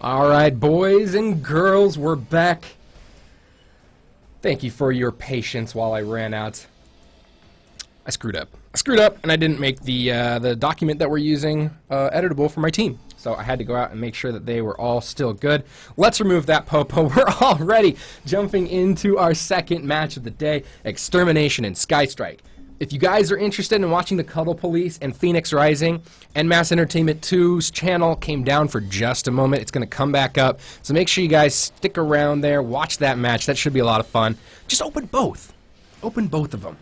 Alright, boys and girls, we're back. Thank you for your patience while I ran out. I screwed up. And I didn't make the document that we're using editable for my team. So I had to go out and make sure that they were all still good. Let's remove that popo. We're already jumping into our second match of the day, Xtermination and Skystrike. If you guys are interested in watching the Cuddle Police and Phoenix Rising, and Mass Entertainment 2's channel came down for just a moment. It's going to come back up. So make sure you guys stick around there, watch that match. That should be a lot of fun. Just open both. Open both of them.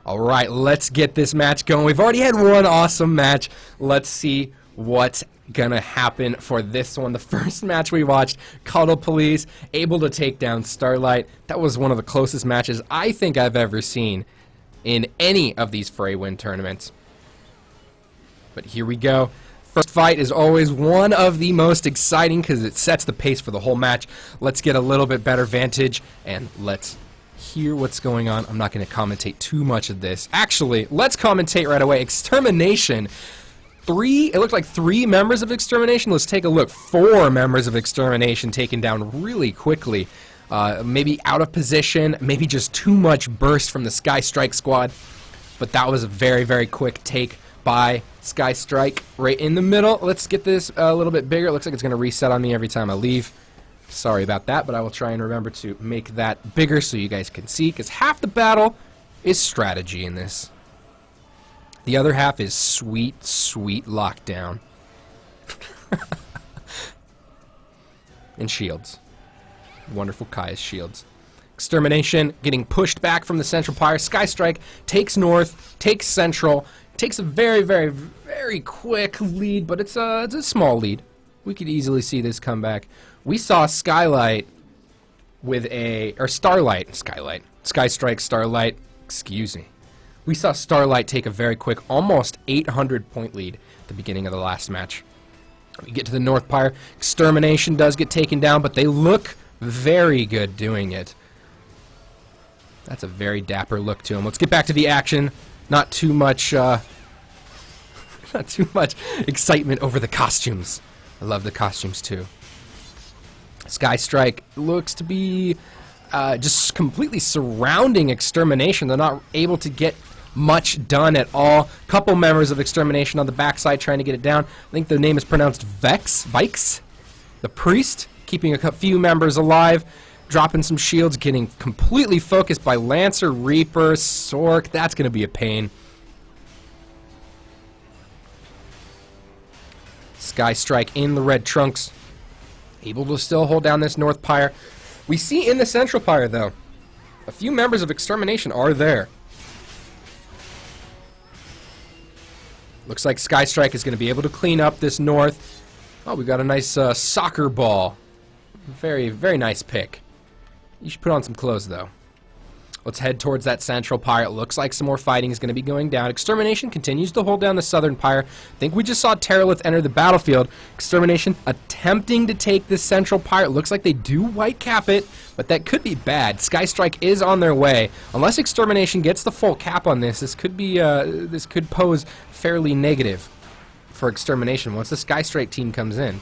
Alright, let's get this match going. We've already had one awesome match. Let's see what's gonna happen for this one. The first match we watched, Cuddle Police able to take down Starlight. That was one of the closest matches I think I've ever seen in any of these Fray Win tournaments. But here we go. First fight is always one of the most exciting because it sets the pace for the whole match. Let's get a little bit better vantage and let's hear what's going on. I'm not going to commentate too much of this. Actually, let's commentate right away. Xtermination. It looked like 3 members of Xtermination. Let's take a look. 4 members of Xtermination taken down really quickly. Maybe out of position, maybe just too much burst from the Skystrike squad. But that was a very, very quick take by Skystrike right in the middle. Let's get this a little bit bigger. It looks like it's going to reset on me every time I leave. Sorry about that, but I will try and remember to make that bigger so you guys can see, because half the battle is strategy in this. The other half is sweet, sweet lockdown. And shields. Wonderful Kai's shields. Xtermination getting pushed back from the central pyre. Skystrike takes north, takes central, takes a very, very, very quick lead, but it's a small lead. We could easily see this come back. We saw Skystrike, Starlight, excuse me. We saw Starlight take a very quick, almost 800-point lead at the beginning of the last match. We get to the North Pyre. Xtermination does get taken down, but they look very good doing it. That's a very dapper look to them. Let's get back to the action. Not too much excitement over the costumes. I love the costumes too. Skystrike looks to be just completely surrounding Xtermination. They're not able to get much done at all. Couple members of Xtermination on the backside trying to get it down. I think the name is pronounced Vikes. The priest keeping a few members alive, dropping some shields, getting completely focused by Lancer, Reaper, Sork. That's going to be a pain. Skystrike in the red trunks, able to still hold down this North Pyre. We see in the Central Pyre, though, a few members of Xtermination are there. Looks like Skystrike is going to be able to clean up this North. Oh, we got a nice soccer ball. Very, very nice pick. You should put on some clothes, though. Let's head towards that Central Pyre. It looks like some more fighting is going to be going down. Xtermination continues to hold down the Southern Pyre. I think we just saw Terralith enter the battlefield. Xtermination attempting to take this Central Pyre. It looks like they do white cap it, but that could be bad. Skystrike is on their way. Unless Xtermination gets the full cap on this, this could pose fairly negative for Xtermination once the Skystrike team comes in.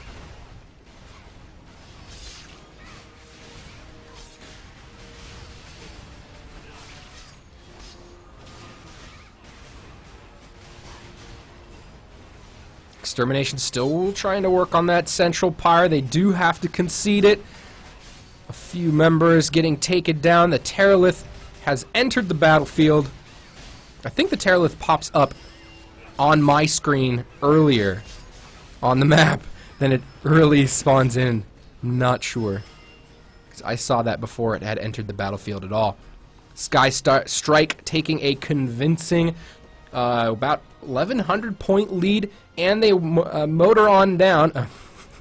Xtermination still trying to work on that Central Pyre. They do have to concede it. A few members getting taken down. The Terralith has entered the battlefield. I think the Terralith pops up on my screen earlier on the map than it really spawns in. Not sure, because I saw that before it had entered the battlefield at all. Skystrike taking a convincing about 1,100 point lead, and they motor on down.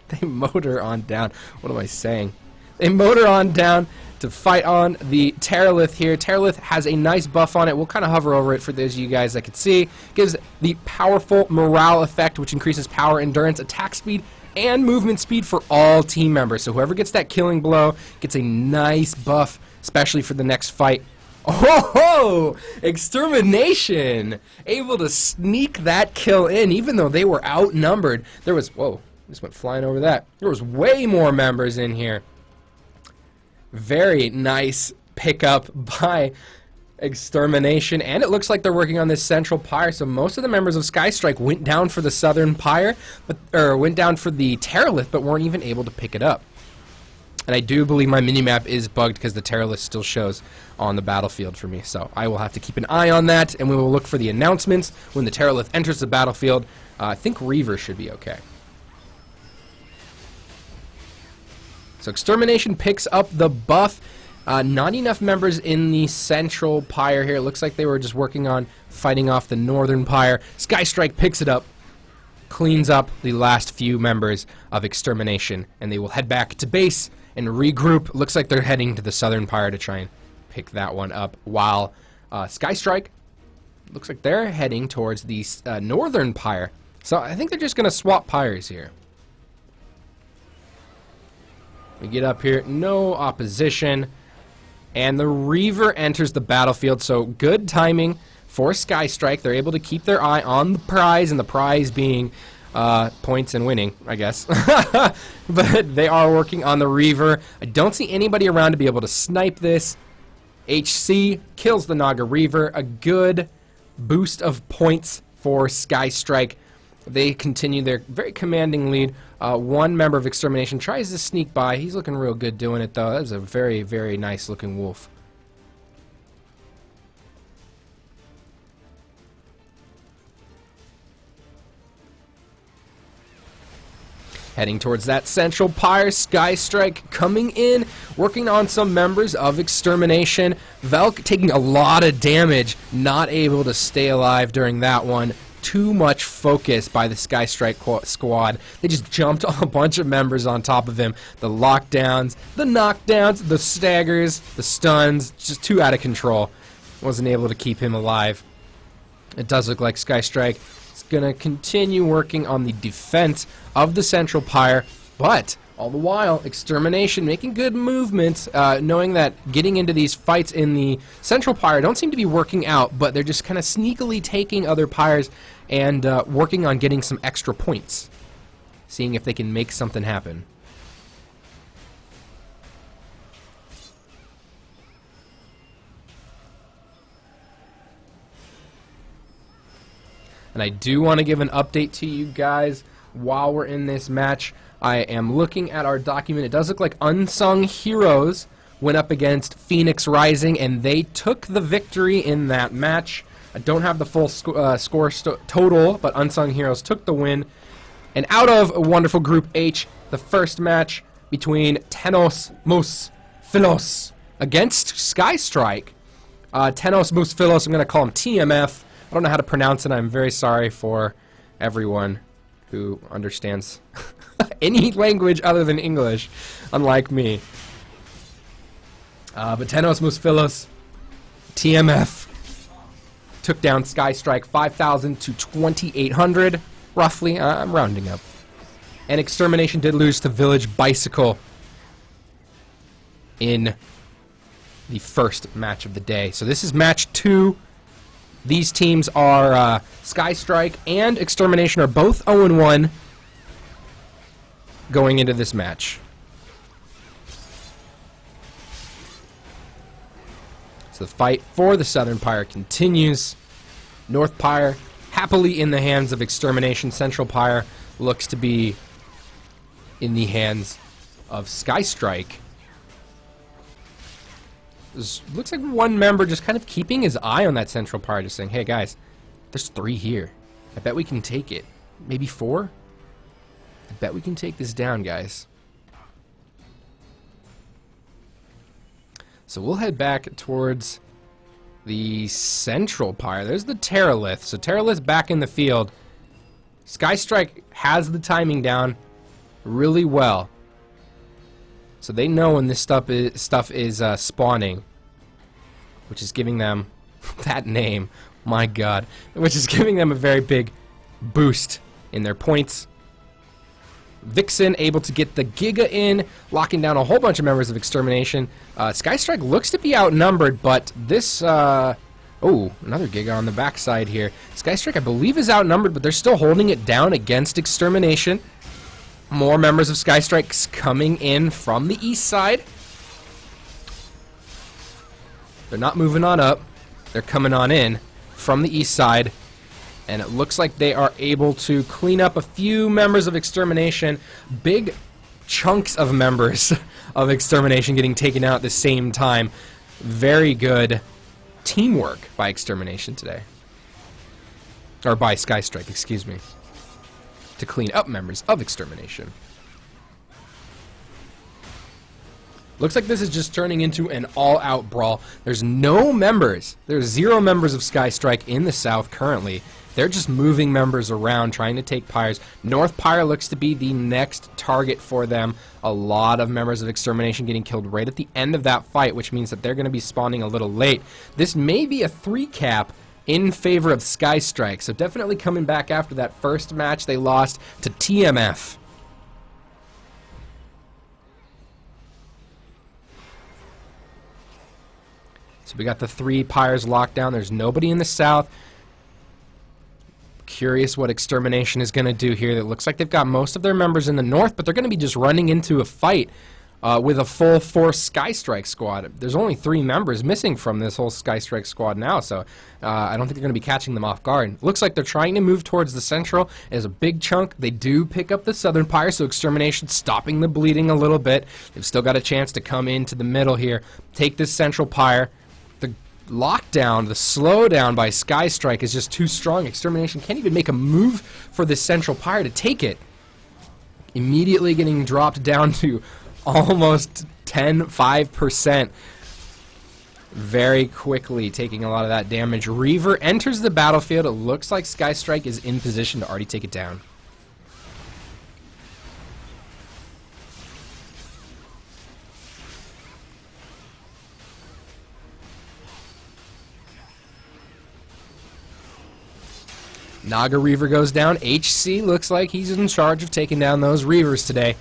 They motor on down. What am I saying? They motor on down to fight on the Terralith here. Terralith has a nice buff on it. We'll kind of hover over it for those of you guys that can see. Gives the powerful morale effect, which increases power, endurance, attack speed, and movement speed for all team members. So whoever gets that killing blow gets a nice buff, especially for the next fight. Oh ho! Xtermination! Able to sneak that kill in, even though they were outnumbered. There was, whoa, Just went flying over that. There was way more members in here. Very nice pickup by Xtermination, and it looks like they're working on this central pyre, so most of the members of Skystrike went down for the southern pyre, went down for the Terralith, but weren't even able to pick it up. And I do believe my minimap is bugged because the Terralith still shows on the battlefield for me, so I will have to keep an eye on that, and we will look for the announcements when the Terralith enters the battlefield. I think Reaver should be okay. So Xtermination picks up the buff. Not enough members in the central pyre here. It looks like they were just working on fighting off the northern pyre. Skystrike picks it up, cleans up the last few members of Xtermination, and they will head back to base and regroup. Looks like they're heading to the southern pyre to try and pick that one up, while Skystrike looks like they're heading towards the northern pyre. So I think they're just going to swap pyres here. We get up here, no opposition. And the Reaver enters the battlefield, so good timing for Skystrike. They're able to keep their eye on the prize, and the prize being points and winning, I guess. But they are working on the Reaver. I don't see anybody around to be able to snipe this. HC kills the Naga Reaver. A good boost of points for Skystrike. They continue their very commanding lead. One member of Xtermination tries to sneak by. He's looking real good doing it, though. That was a very, very nice looking wolf. Heading towards that central pyre, Skystrike coming in, working on some members of Xtermination. Velk taking a lot of damage, not able to stay alive during that one. Too much focus by the Skystrike squad. They just jumped a bunch of members on top of him. The lockdowns, the knockdowns, the staggers, the stuns, just too out of control. Wasn't able to keep him alive. It does look like Skystrike is going to continue working on the defense of the central pyre, but all the while, Xtermination making good movements, knowing that getting into these fights in the central pyre don't seem to be working out, but they're just kind of sneakily taking other pyres and working on getting some extra points, seeing if they can make something happen. And I do want to give an update to you guys while we're in this match. I am looking at our document. It does look like Unsung Heroes went up against Phoenix Rising, and they took the victory in that match. I don't have the full score total, but Unsung Heroes took the win. And out of a wonderful Group H, the first match between Tenos Mus Philos against Skystrike. Tenos Mus Philos, I'm going to call him TMF. I don't know how to pronounce it. I'm very sorry for everyone who understands any language other than English, unlike me. But Tenos Mus Philos, TMF, took down Skystrike 5,000 to 2,800, roughly. I'm rounding up. And Xtermination did lose to Village Bicycle in the first match of the day. So this is match 2. These teams are Skystrike and Xtermination are both 0-1 going into this match. So the fight for the Southern Pyre continues. North Pyre happily in the hands of Xtermination. Central Pyre looks to be in the hands of Skystrike. Looks like one member just kind of keeping his eye on that Central Pyre, just saying, hey guys, there's 3 here. I bet we can take it. Maybe 4? I bet we can take this down, guys. So we'll head back towards the Central Pyre. There's the Terralith. So Terralith back in the field. Skystrike has the timing down really well. So they know when this stuff is spawning, which is giving them that name, my god, which is giving them a very big boost in their points. Vixen able to get the Giga in, locking down a whole bunch of members of Xtermination. Skystrike looks to be outnumbered, but this... oh, another Giga on the backside here. Skystrike, I believe, is outnumbered, but they're still holding it down against Xtermination. More members of Skystrike coming in from the east side. They're not moving on up. They're coming on in from the east side. And it looks like they are able to clean up a few members of Xtermination. Big chunks of members of Xtermination getting taken out at the same time. Very good teamwork by Xtermination today. Or by Skystrike, excuse me. To clean up members of Xtermination. Looks like this is just turning into an all-out brawl. There's no members. There's 0 members of Skystrike in the south currently. They're just moving members around, trying to take pyres. North Pyre looks to be the next target for them. A lot of members of Xtermination getting killed right at the end of that fight, which means that they're going to be spawning a little late. This may be a 3-cap in favor of Skystrike, so definitely coming back after that first match they lost to TMF. So we got the 3 pyres locked down. There's nobody in the south. Curious what Xtermination is going to do here. It looks like they've got most of their members in the north, but they're going to be just running into a fight with a full force Skystrike squad. There's only 3 members missing from this whole Skystrike squad now, so I don't think they're going to be catching them off guard. Looks like they're trying to move towards the central. As a big chunk, they do pick up the southern pyre, so Xtermination stopping the bleeding a little bit. They've still got a chance to come into the middle here, take this central pyre. Lockdown, the slowdown by Skystrike is just too strong. Xtermination can't even make a move for this central pyre to take it. Immediately getting dropped down to almost 5%. Very quickly taking a lot of that damage. Reaver enters the battlefield. It looks like Skystrike is in position to already take it down. Naga Reaver goes down. HC looks like he's in charge of taking down those Reavers today.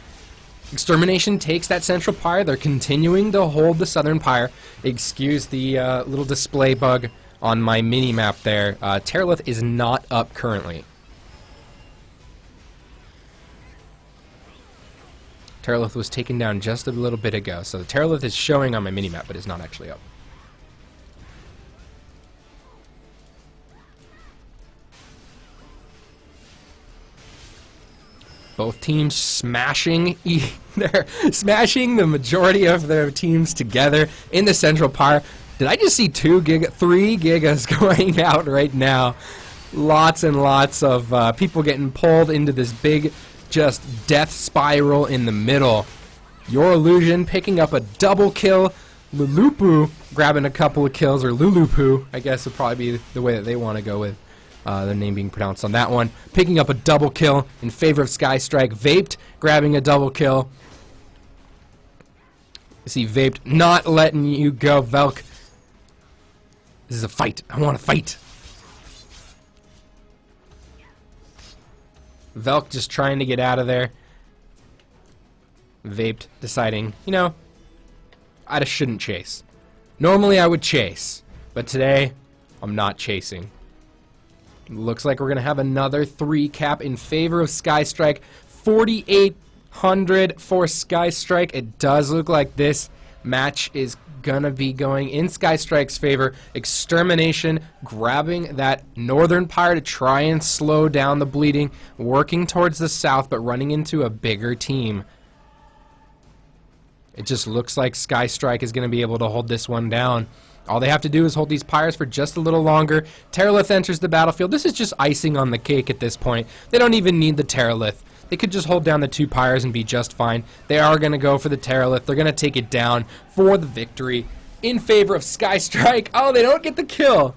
Xtermination takes that central pyre. They're continuing to hold the southern pyre. Excuse the little display bug on my mini-map there. Terralith is not up currently. Terralith was taken down just a little bit ago. So the Terralith is showing on my mini-map, but is not actually up. Both teams smashing smashing the majority of their teams together in the central pyre. Did I just see 3 gigas going out right now? Lots and lots of people getting pulled into this big just death spiral in the middle. Your Illusion picking up a double kill. Lulupu grabbing a couple of kills, or Lulupu, I guess would probably be the way that they want to go with their name being pronounced on that one. Picking up a double kill in favor of Skystrike. Vaped grabbing a double kill. You see Vaped not letting you go. Velk. This is a fight. I want to fight. Velk just trying to get out of there. Vaped deciding, you know, I just shouldn't chase. Normally I would chase, but today I'm not chasing. Looks like we're going to have another 3-cap in favor of Skystrike. 4,800 for Skystrike. It does look like this match is going to be going in Skystrike's favor. Xtermination grabbing that northern pyre to try and slow down the bleeding. Working towards the south, but running into a bigger team. It just looks like Skystrike is going to be able to hold this one down. All they have to do is hold these pyres for just a little longer. Terralith enters the battlefield. This is just icing on the cake at this point. They don't even need the Terralith. They could just hold down the 2 pyres and be just fine. They are going to go for the Terralith. They're going to take it down for the victory in favor of Skystrike. Oh, they don't get the kill.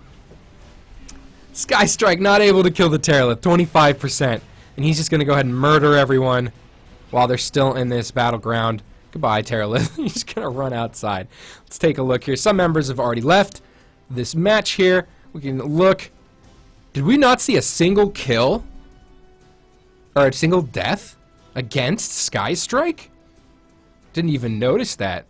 Skystrike not able to kill the Terralith. 25%. And he's just going to go ahead and murder everyone while they're still in this battleground. Goodbye, Terralith. He's going to run outside. Let's take a look here. Some members have already left this match here. We can look. Did we not see a single kill? Or a single death against Skystrike? Didn't even notice that.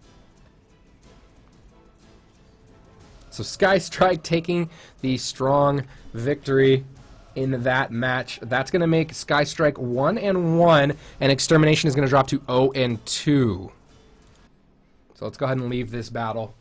So Skystrike taking the strong victory in that match. That's going to make Skystrike 1-1, and Xtermination is going to drop to 0-2. So let's go ahead and leave this battle.